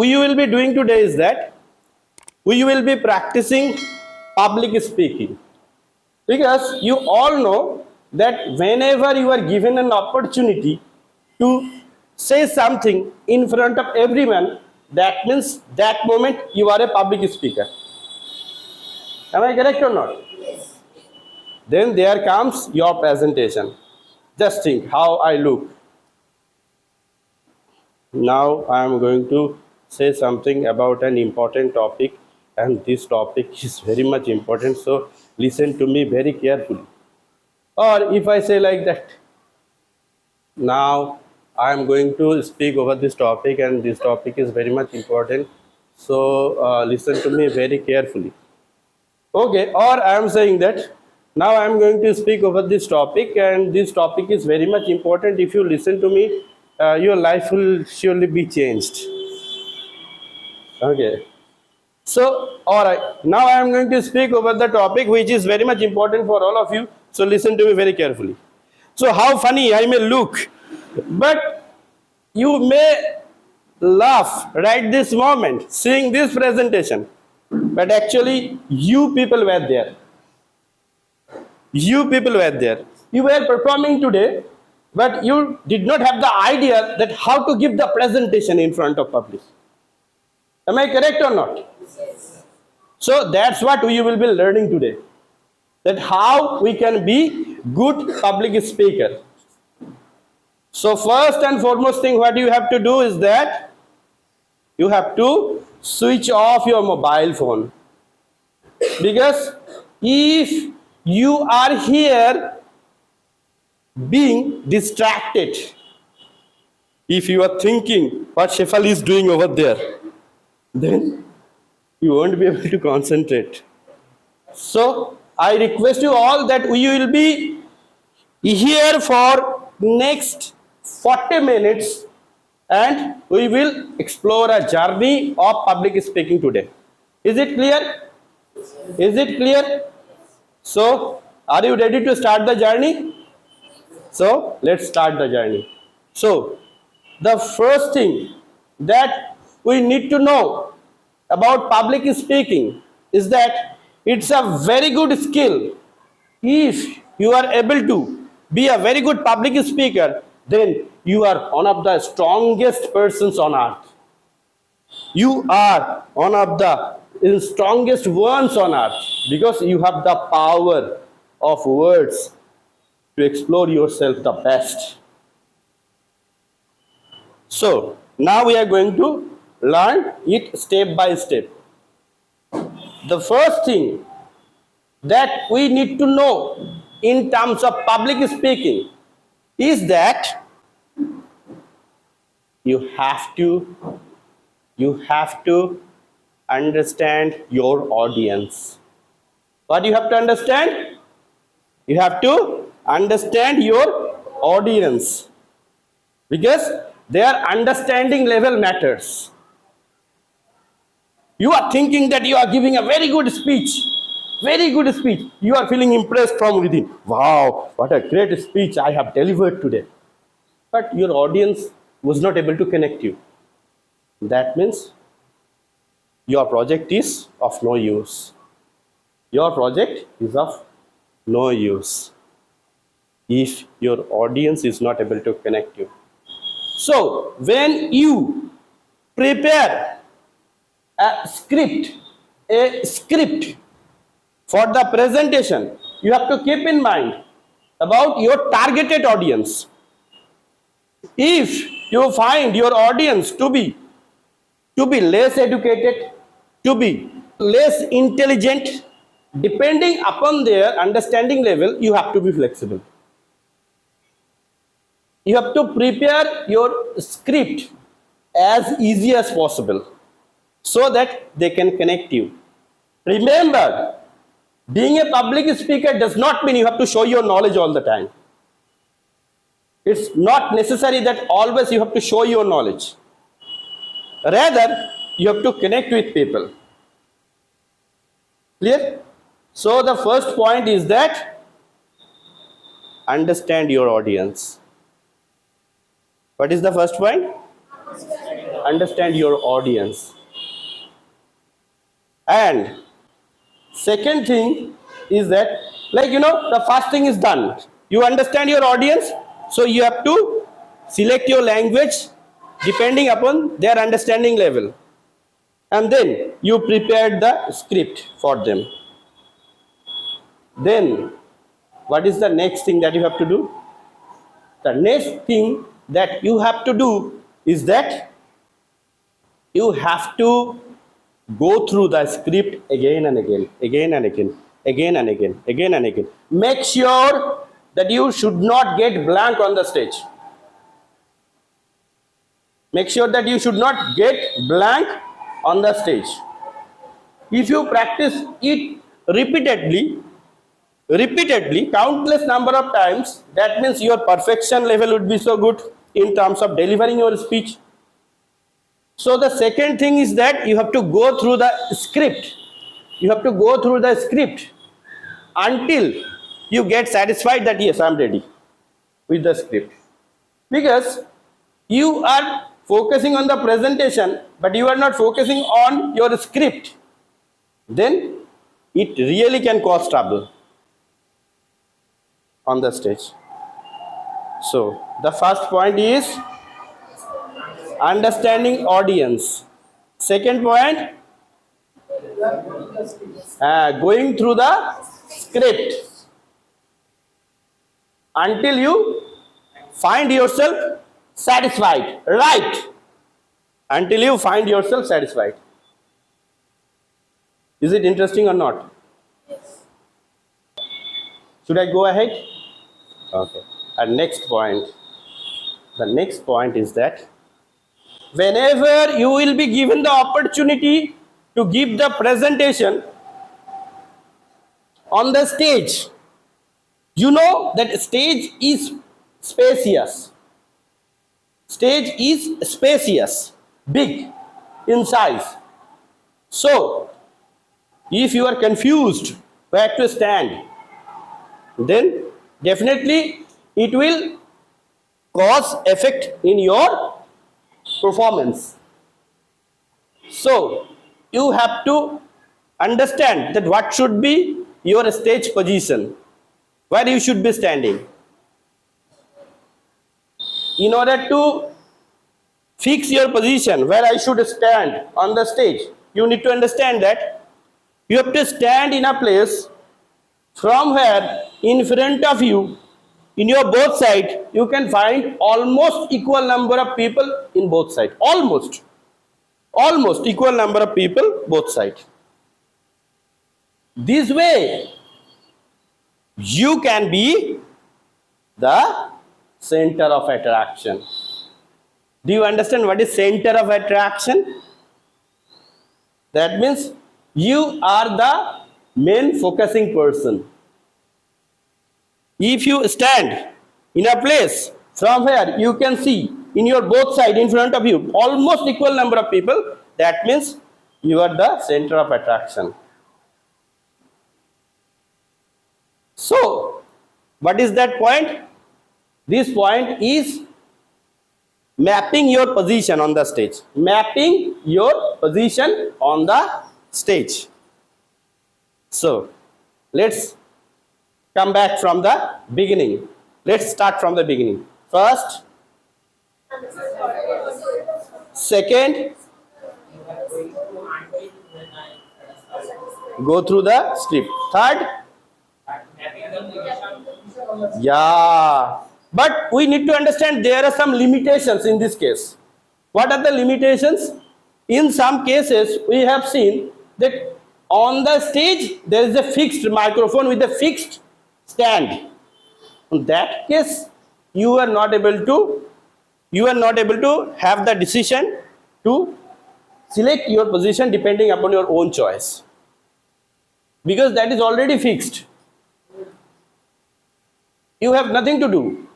we will be doing today is that we will be practicing public speaking, because you all know that whenever you are given an opportunity to say something in front of everyone, that means that moment you are a public speaker. Am I correct or not? Then there comes your presentation. Just think how I look. Now I am going to say something about an important topic, and this topic is very much important, so listen to me very carefully. Or if I say like that, now I am going to speak over this topic, and this topic is very much important, so listen to me very carefully. Okay, or I am saying that now I am going to speak over this topic, and this topic is very much important. If you listen to me, your life will surely be changed. Okay. So, alright, now I am going to speak over the topic which is very much important for all of you. So, listen to me very carefully. So, how funny I may look, but you may laugh right this moment seeing this presentation, but actually you people were there. You people were there. You were performing today, but you did not have the idea that how to give the presentation in front of public. Am I correct or not? Yes. So that's what we will be learning today. That how we can be good public speaker. So first and foremost thing what you have to do is that you have to switch off your mobile phone. Because if you are here being distracted, if you are thinking what Shefali is doing over there, then you won't be able to concentrate. So I request you all that we will be here for next 40 minutes and we will explore a journey of public speaking today. Is it clear? Is it clear? So are you ready to start the journey? So let's start the journey. So the first thing that we need to know about public speaking is that it's a very good skill. If you are able to be a very good public speaker, then you are one of the strongest persons on earth. You are one of the strongest ones on earth because you have the power of words to explore yourself the best. So now we are going to learn it step by step. The first thing that we need to know in terms of public speaking is that you have to understand your audience. What you have to understand? You have to understand your audience, because their understanding level matters. You are thinking that you are giving a very good speech. You are feeling impressed from within. Wow, what a great speech I have delivered today. But your audience was not able to connect you. That means your project is of no use. Your project is of no use if your audience is not able to connect you. So when you prepare a script for the presentation, you have to keep in mind about your targeted audience. If you find your audience to be less educated, to be less intelligent, depending upon their understanding level, you have to be flexible. You have to prepare your script as easy as possible so that they can connect you. Remember, being a public speaker does not mean you have to show your knowledge all the time. It's not necessary that always you have to show your knowledge. Rather, you have to connect with people. Clear? So the first point is that understand your audience. What is the first point? understand your audience. And second thing is that, like, the first thing is done. You understand your audience, so you have to select your language depending upon their understanding level. And then you prepared the script for them. Then what is the next thing that you have to do? The next thing that you have to do is that you have to go through the script again and again, again and again, again and again, again and again. Make sure that you should not get blank on the stage. Make sure that you should not get blank on the stage. If you practice it repeatedly, countless number of times, that means your perfection level would be so good in terms of delivering your speech. So the second thing is that you have to go through the script. You have to go through the script until you get satisfied that yes, I am ready with the script. Because you are focusing on the presentation, but you are not focusing on your script. Then it really can cause trouble on the stage. So the first point is understanding audience. Second point, going through the script until you find yourself satisfied. Right? Until you find yourself satisfied. Is it interesting or not? Yes. Should I go ahead? Okay. And next point. The next point is that whenever you will be given the opportunity to give the presentation on the stage, you know that stage is spacious. Stage is spacious, big in size. So, if you are confused where to stand, then definitely it will cause effect in your performance. So you have to understand that what should be your stage position, where you should be standing. In order to fix your position where I should stand on the stage, you need to understand that you have to stand in a place from where in front of you, in your both sides, you can find almost equal number of people in both sides. Almost equal number of people both sides. This way, you can be the center of attraction. Do you understand what is center of attraction? That means you are the main focusing person. If you stand in a place from where you can see in your both side in front of you almost equal number of people, that means you are the center of attraction. So what is that point? This point is mapping your position on the stage. Mapping your position on the stage. So let's come back from the beginning. Let's start from the beginning. First, second, go through the script. Third, yeah, but we need to understand there are some limitations in this case. What are the limitations? In some cases, we have seen that on the stage there is a fixed microphone with a fixed stand. In that case, you are not able to have the decision to select your position depending upon your own choice, because that is already fixed. You have nothing to do.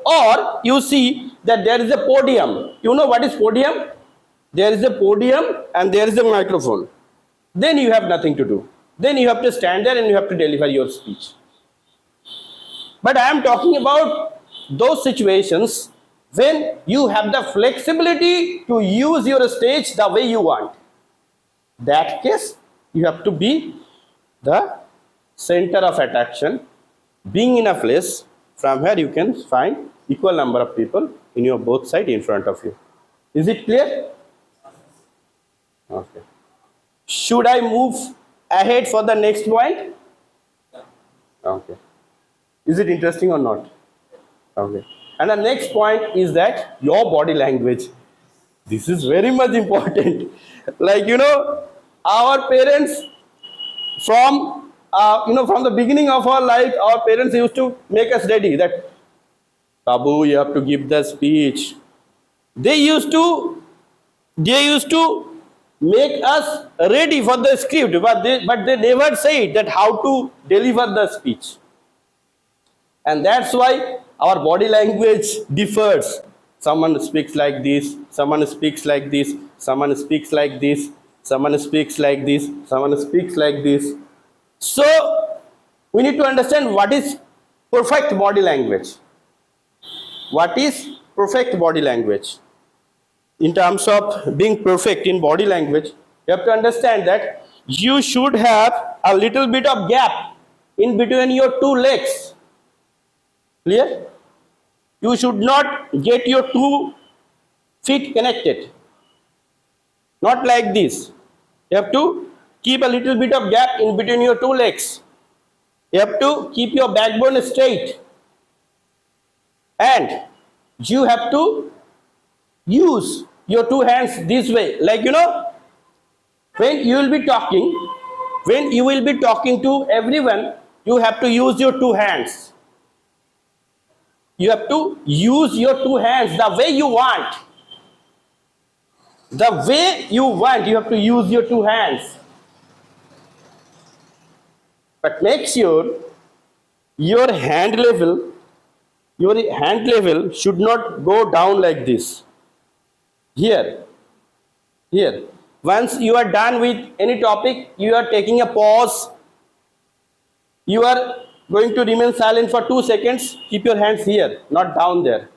Or you see that there is a podium. You know what is podium? There is a podium and there is a microphone. Then you have nothing to do. Then you have to stand there and you have to deliver your speech. But I am talking about those situations when you have the flexibility to use your stage the way you want. That case, you have to be the center of attraction, being in a place from where you can find equal number of people in your both side in front of you. Is it clear? Okay. Should I move ahead for the next point? Okay. Is it interesting or not? Okay. And the next point is that your body language. This is very much important. Like, our parents from the beginning of our life, our parents used to make us ready that, Babu, you have to give the speech. They used to make us ready for the script, but they never said that how to deliver the speech. And that's why our body language differs. Someone speaks like this, someone speaks like this, someone speaks like this, someone speaks like this, someone speaks like this. So we need to understand what is perfect body language. What is perfect body language? In terms of being perfect in body language, you have to understand that you should have a little bit of gap in between your two legs. Clear? You should not get your 2 feet connected. Not like this. You have to keep a little bit of gap in between your 2 legs. You have to keep your backbone straight. And you have to use your 2 hands this way. Like, when you will be talking to everyone, you have to use your 2 hands. You have to use your 2 hands the way you want. The way you want, you have to use your 2 hands. But make sure your hand level should not go down like this. Here. Once you are done with any topic, you are taking a pause. You are going to remain silent for 2 seconds. Keep your hands here, not down there.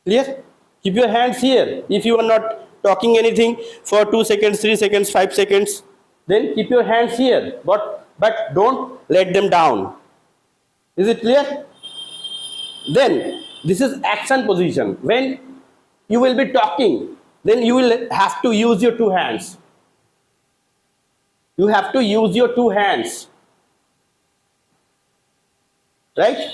Clear? Keep your hands here. If you are not talking anything for 2 seconds, 3 seconds, 5 seconds, then keep your hands here. But don't let them down. Is it clear? Then this is action position. When you will be talking, then you will have to use your 2 hands. You have to use your 2 hands. Right?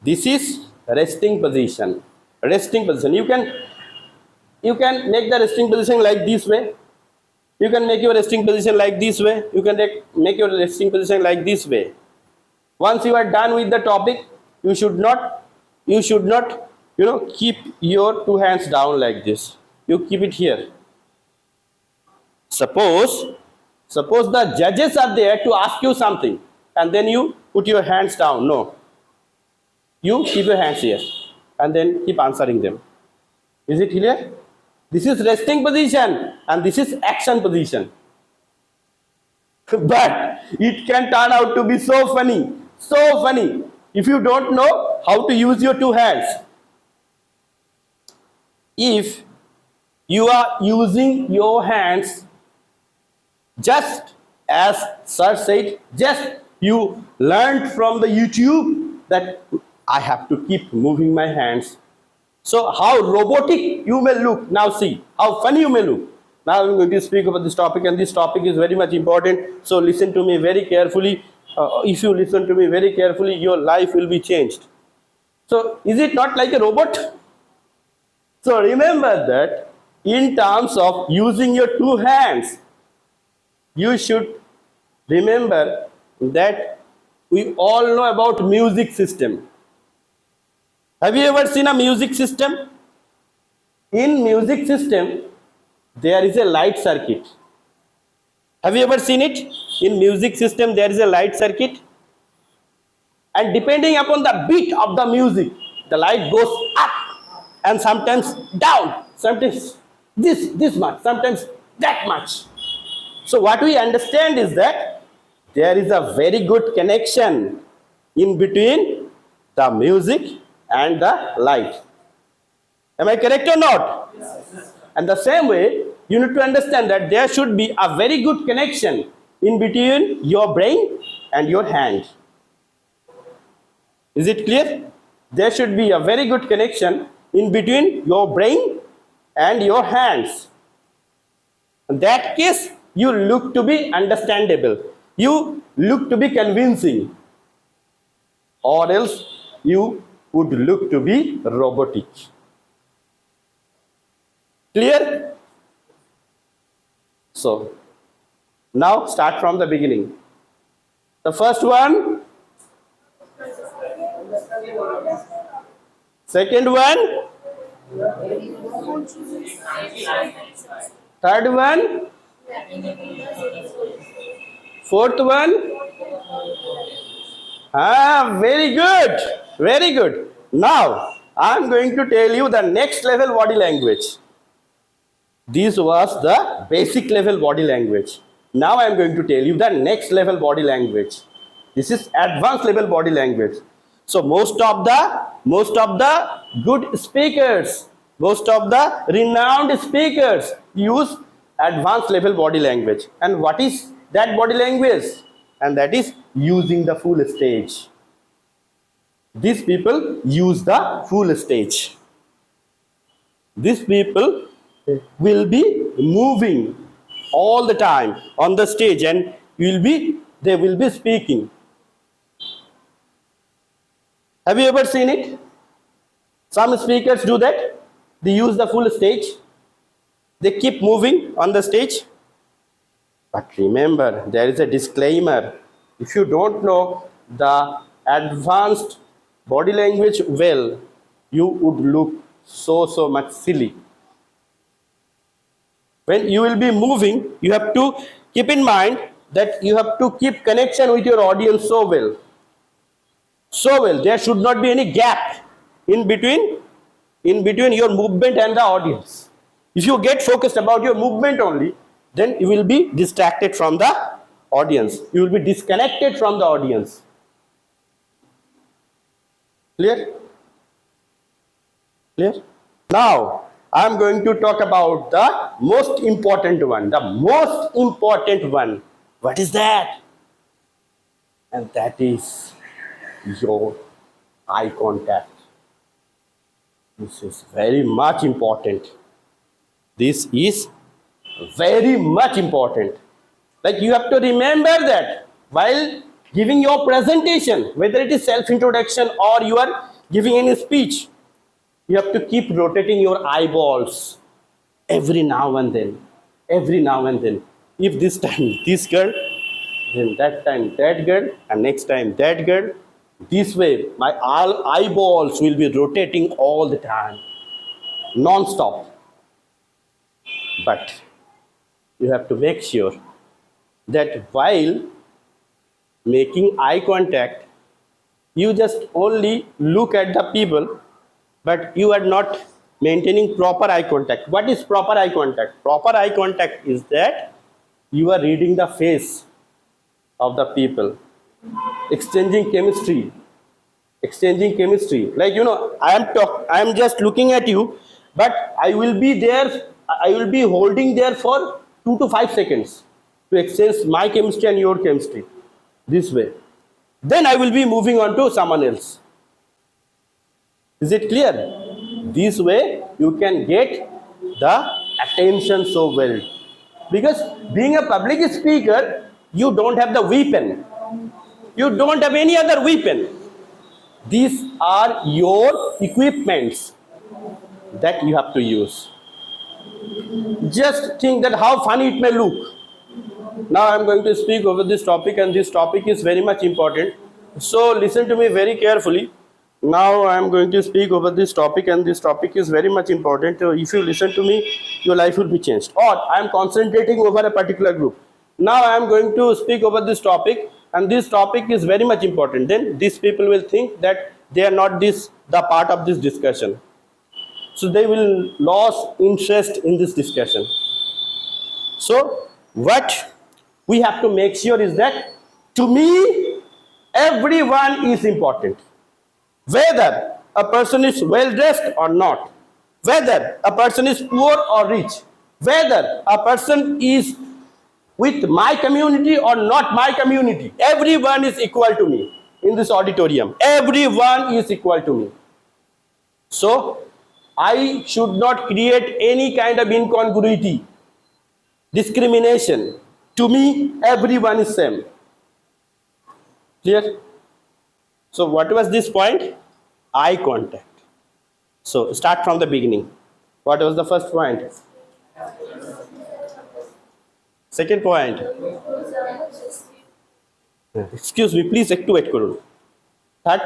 This is resting position. Resting position. You can make the resting position like this way. You can make your resting position like this way. You can make your resting position like this way. Once you are done with the topic, you should not keep your 2 hands down like this. You keep it here. Suppose the judges are there to ask you something, and then you put your hands down. No. You keep your hands here and then keep answering them. Is it clear? This is resting position and this is action position. But it can turn out to be so funny if you don't know how to use your 2 hands. If you are using your hands just as sir said, just you learned from the YouTube that I have to keep moving my hands. So how robotic you may look. Now see how funny you may look. Now I'm going to speak about this topic, and this topic is very much important. So listen to me very carefully. If you listen to me very carefully, your life will be changed. So is it not like a robot? So remember that in terms of using your 2 hands, you should remember that we all know about music system. Have you ever seen a music system? In music system, there is a light circuit. Have you ever seen it? In music system, there is a light circuit. And depending upon the beat of the music, the light goes up and sometimes down. Sometimes this much, sometimes that much. So what we understand is that there is a very good connection in between the music and the light. Am I correct or not? And the same way, you need to understand that there should be a very good connection in between your brain and your hand. Is it clear? There should be a very good connection in between your brain and your hands. In that case, you look to be understandable. You look to be convincing. Or else you would look to be robotic. Clear? So, now start from the beginning. The first one, second one, third one, fourth one. Very good, very good. Now, I am going to tell you the next level body language. This was the basic level body language. Now I am going to tell you the next level body language. This is advanced level body language. So most of the good speakers, most of the renowned speakers use advanced level body language. And what is that body language? And that is using the full stage. These people use the full stage. These people will be moving all the time on the stage, and they will be speaking. Have you ever seen it? Some speakers do that. They use the full stage. They keep moving on the stage. But remember, there is a disclaimer. If you don't know the advanced body language well, you would look so much silly. When you will be moving, you have to keep in mind that you have to keep connection with your audience so well. So well, there should not be any gap in between your movement and the audience. If you get focused about your movement only, then you will be distracted from the audience. You will be disconnected from the audience. Clear? Clear? Now, I am going to talk about the most important one. The most important one. What is that? And that is your eye contact. This is very much important. This is very much important. Like, you have to remember that while giving your presentation, whether it is self-introduction or you are giving any speech, you have to keep rotating your eyeballs every now and then. Every now and then. If this time this girl, then that time that girl, and next time that girl. This way, my eyeballs will be rotating all the time, non-stop. But you have to make sure that while making eye contact, you just only look at the people, but you are not maintaining proper eye contact. What is proper eye contact? Proper eye contact is that you are reading the face of the people, exchanging chemistry. Like, I am just looking at you, but I will be holding there for 2 to 5 seconds to exchange my chemistry and your chemistry. This way. Then I will be moving on to someone else. Is it clear? This way you can get the attention so well. Because being a public speaker, you don't have the weapon. You don't have any other weapon. These are your equipments that you have to use. Just think that how funny it may look. Now I am going to speak over this topic, and this topic is very much important. So listen to me very carefully. Now I am going to speak over this topic, and this topic is very much important. If you listen to me, your life will be changed. Or I am concentrating over a particular group. Now I am going to speak over this topic, and this topic is very much important. Then these people will think that they are not the part of this discussion. So they will lose interest in this discussion. So what we have to make sure is that, to me, everyone is important. Whether a person is well dressed or not, whether a person is poor or rich, whether a person is with my community or not my community, everyone is equal to me in this auditorium. Everyone is equal to me. So I should not create any kind of incongruity, discrimination. To me, everyone is same. Clear? So what was this point? Eye contact. So start from the beginning. What was the first point? Second point. Excuse me, please একটু wait করুন. Third.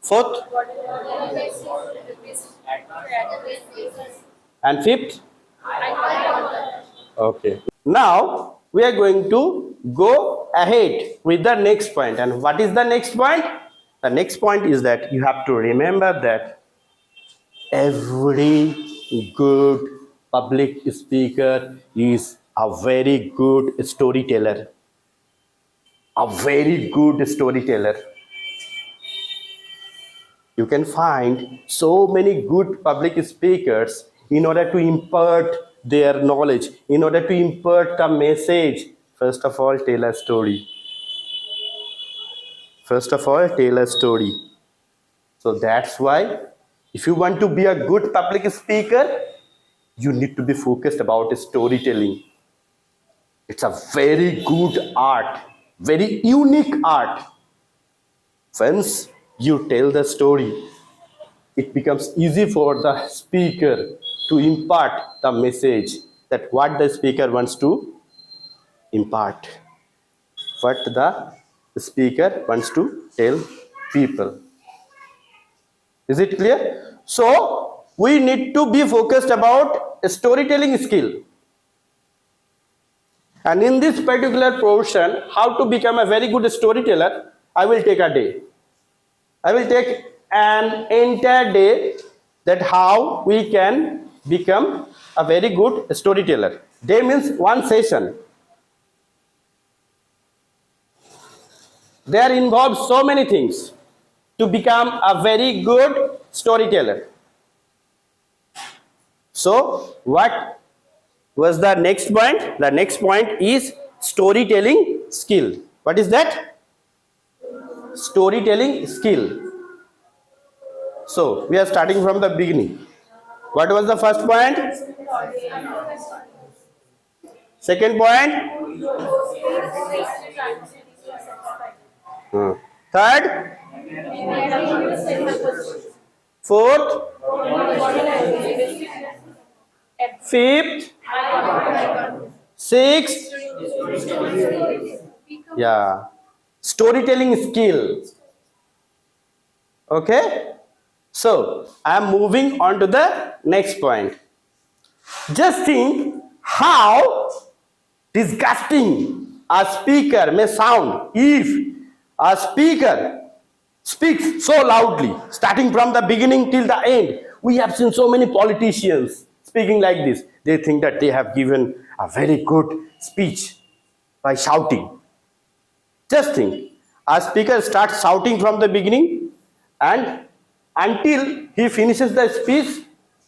Fourth. And fifth. Okay. Now we are going to go ahead with the next point. And what is the next point? The next point is that you have to remember that every good public speaker is a very good storyteller. A very good storyteller. You can find so many good public speakers in order to impart their knowledge, in order to impart the message. First of all, tell a story. First of all, tell a story. So that's why if you want to be a good public speaker, you need to be focused about storytelling. It's a very good art, very unique art. Once you tell the story, it becomes easy for the speaker to impart the message that what the speaker wants to impart, what the speaker wants to tell people. Is it clear? So we need to be focused about storytelling skill. And in this particular portion, how to become a very good storyteller, I will take a day. I will take an entire day that how we can become a very good storyteller. Day means one session. There involves so many things to become a very good storyteller. So what was the next point? The next point is storytelling skill. What is that? Storytelling skill. So we are starting from the beginning. What was the first point? Second point? Third? Fourth? Fifth? Sixth? Yeah. Storytelling skill. Okay? So I am moving on to the next point. Just think how disgusting a speaker may sound if a speaker speaks so loudly, starting from the beginning till the end. We have seen so many politicians speaking like this. They think that they have given a very good speech by shouting. Just think, a speaker starts shouting from the beginning, and until he finishes the speech,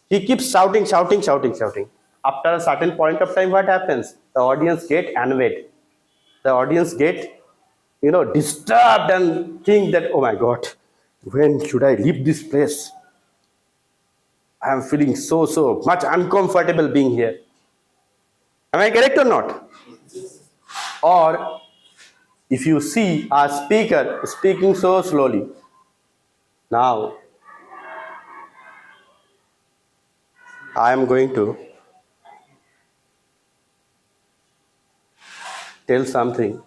he keeps shouting. After a certain point of time, what happens? The audience get annoyed. The audience get, disturbed and think that, oh my God, when should I leave this place? I am feeling so much uncomfortable being here. Am I correct or not? Or if you see a speaker speaking so slowly, now I am going to tell something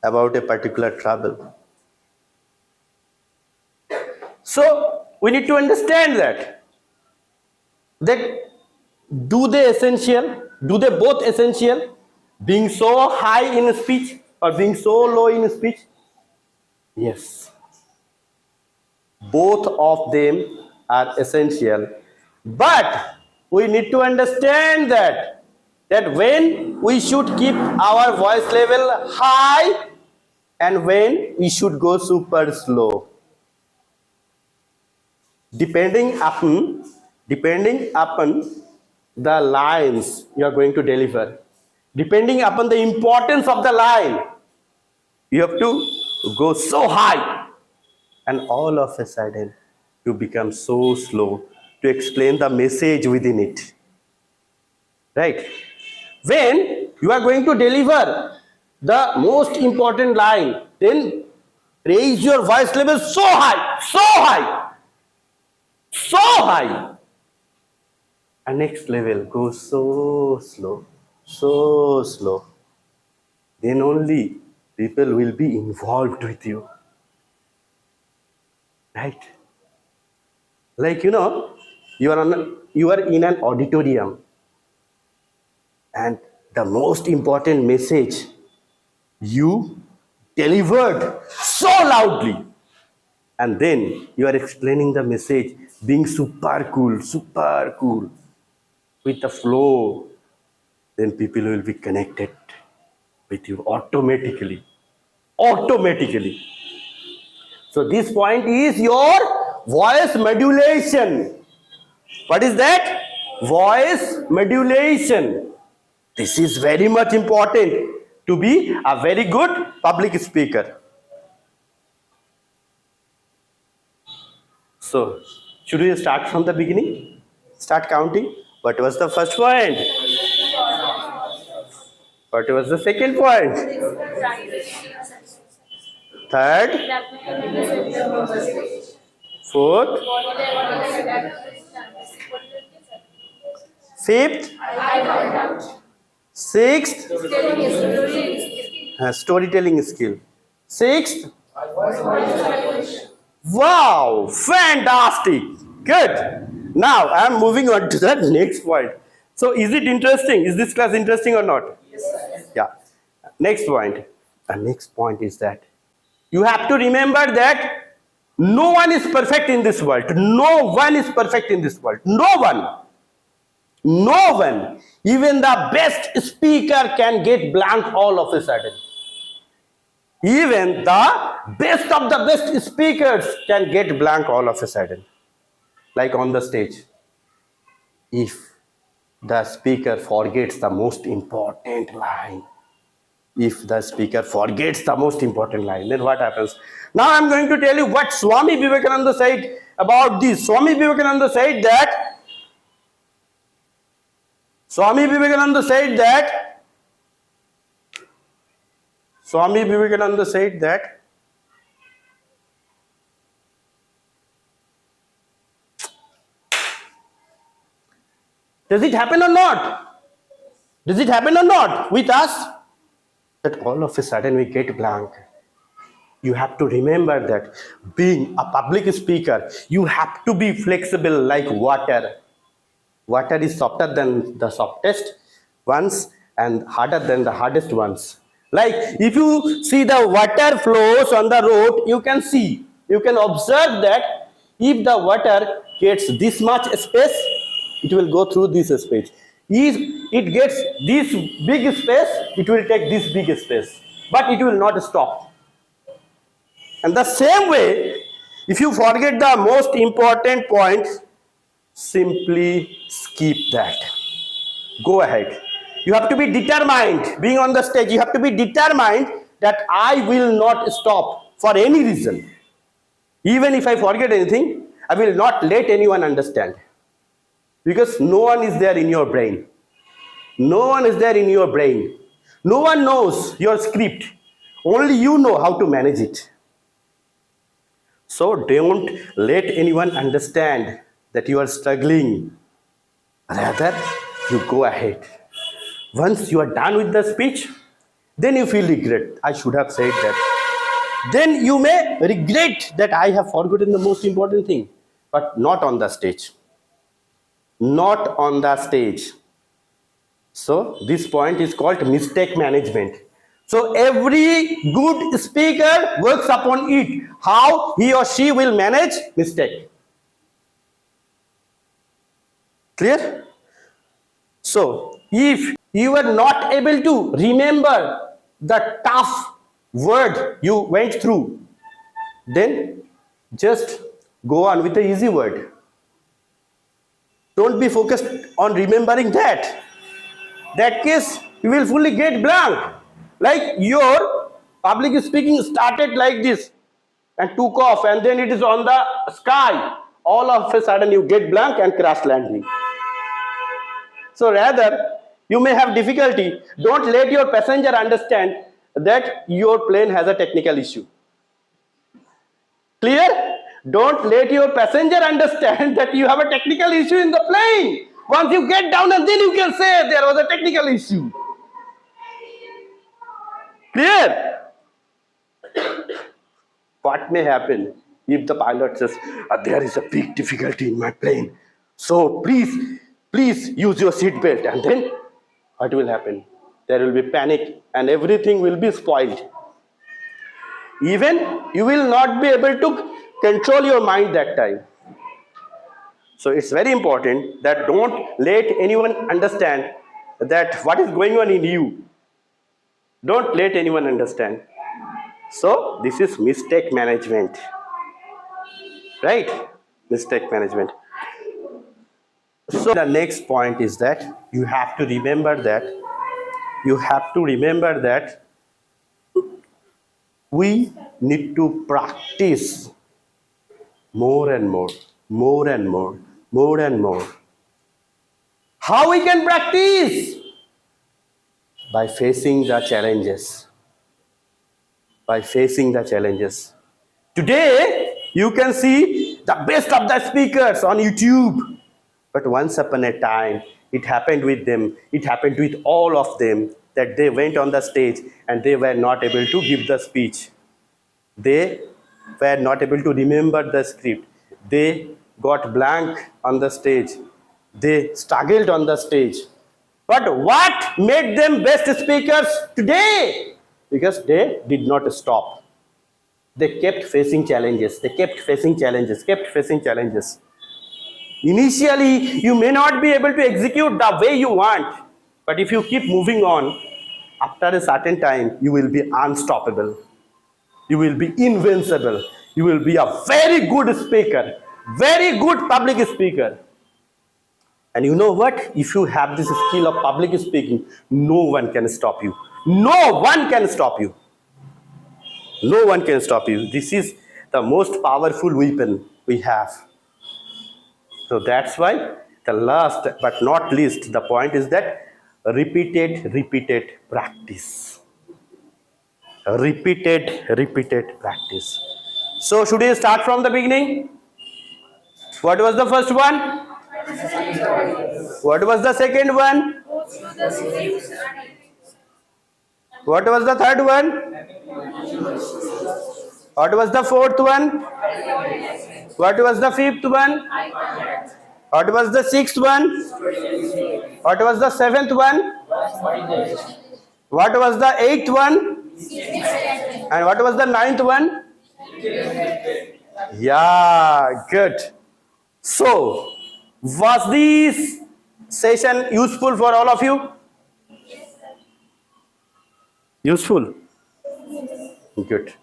about a particular trouble. So we need to understand that do they both essential, being so high in speech or being so low in speech? Yes, both of them are essential, but we need to understand that when we should keep our voice level high and when we should go super slow. Depending upon the lines you are going to deliver, depending upon the importance of the line, you have to go so high, and all of a sudden you become so slow to explain the message within it, right? When you are going to deliver the most important line, then raise your voice level so high, so high, so high, and next level go so slow, so slow. Then only people will be involved with you, right? Like, you are in an auditorium, and the most important message you delivered so loudly, and then you are explaining the message being super cool with the flow, then people will be connected with you automatically. So this point is your voice modulation. What is that? Voice modulation. This is very much important to be a very good public speaker. So, should we start from the beginning? Start counting. What was the first point? What was the second point? Third? Fourth? Fifth? Sixth? Storytelling skill. Sixth? Wow, fantastic. Good. Now I am moving on to the next point. So is it interesting? Is this class interesting or not? Yes. Yeah. Next point. The next point is that you have to remember that no one is perfect in this world. No one is perfect in this world. No one. No one. Even the best speaker can get blank all of a sudden. Even the best of the best speakers can get blank all of a sudden. Like on the stage. If the speaker forgets the most important line, then what happens? Now I am going to tell you what Swami Vivekananda said about this. Swami Vivekananda said that does it happen or not? Does it happen or not with us? That all of a sudden we get blank. You have to remember that being a public speaker, you have to be flexible like water. Water is softer than the softest ones and harder than the hardest ones. Like if you see the water flows on the road, you can observe that if the water gets this much space, it will go through this space. If it gets this big space, it will take this big space, but it will not stop. And the same way, if you forget the most important points, simply skip that. Go ahead. You have to be determined. Being on the stage, you have to be determined that I will not stop for any reason. Even if I forget anything, I will not let anyone understand. Because no one is there in your brain. No one is there in your brain. No one knows your script. Only you know how to manage it. So don't let anyone understand that you are struggling. Rather, you go ahead. Once you are done with the speech, then you feel regret. I should have said that. Then you may regret that I have forgotten the most important thing. But not on the stage. Not on the stage. So this point is called mistake management. So every good speaker works upon it, how he or she will manage mistake. Clear? So if you are not able to remember the tough word you went through, then just go on with the easy word. Don't be focused on remembering that. That case, you will fully get blank. Like your public speaking started like this and took off, and then it is on the sky. All of a sudden, you get blank and crash landing. So rather, you may have difficulty. Don't let your passenger understand that your plane has a technical issue. Clear? Don't let your passenger understand that you have a technical issue in the plane. Once you get down, and then you can say there was a technical issue. Clear? What may happen if the pilot says, there is a big difficulty in my plane, so please use your seat belt, and then what will happen? There will be panic and everything will be spoiled. Even you will not be able to control your mind that time. So it's very important that don't let anyone understand that what is going on in you. Don't let anyone understand. So this is mistake management. Right? Mistake management. So the next point is that you have to remember that we need to practice more and more. How we can practice? By facing the challenges. Today, you can see the best of the speakers on YouTube. But once upon a time, it happened with them. It happened with all of them that they went on the stage and they were not able to give the speech. They were not able to remember the script. They got blank on the stage. They struggled on the stage. But what made them best speakers today? Because they did not stop. They kept facing challenges. Initially, you may not be able to execute the way you want. But if you keep moving on, after a certain time, you will be unstoppable. You will be invincible. You will be a very good speaker, very good public speaker. And you know what? If you have this skill of public speaking, no one can stop you. No one can stop you. This is the most powerful weapon we have. So that's why the last but not least, the point is that repeated practice. Repeated practice. So should we start from the beginning? What was the first one? What was the second one? What was the third one? What was the fourth one? What was the fifth one? What was the sixth one? What was the seventh one? What was the eighth one? And what was the ninth one? Yeah, good. So, was this session useful for all of you? Useful? Good.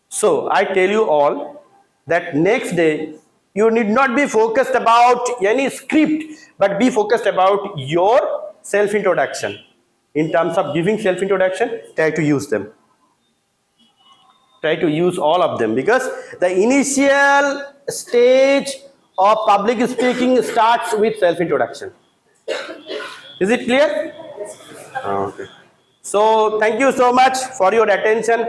So, I tell you all that next day, you need not be focused about any script, but be focused about your self-introduction. In terms of giving self-introduction, try to use them. Try to use all of them, because the initial stage of public speaking starts with self-introduction. Is it clear? Okay. So thank you so much for your attention,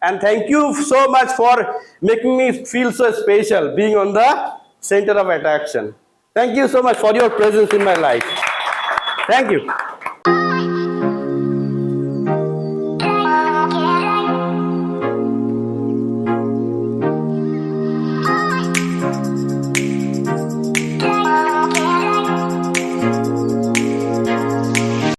and thank you so much for making me feel so special being on the center of attraction. Thank you so much for your presence in my life. Thank you.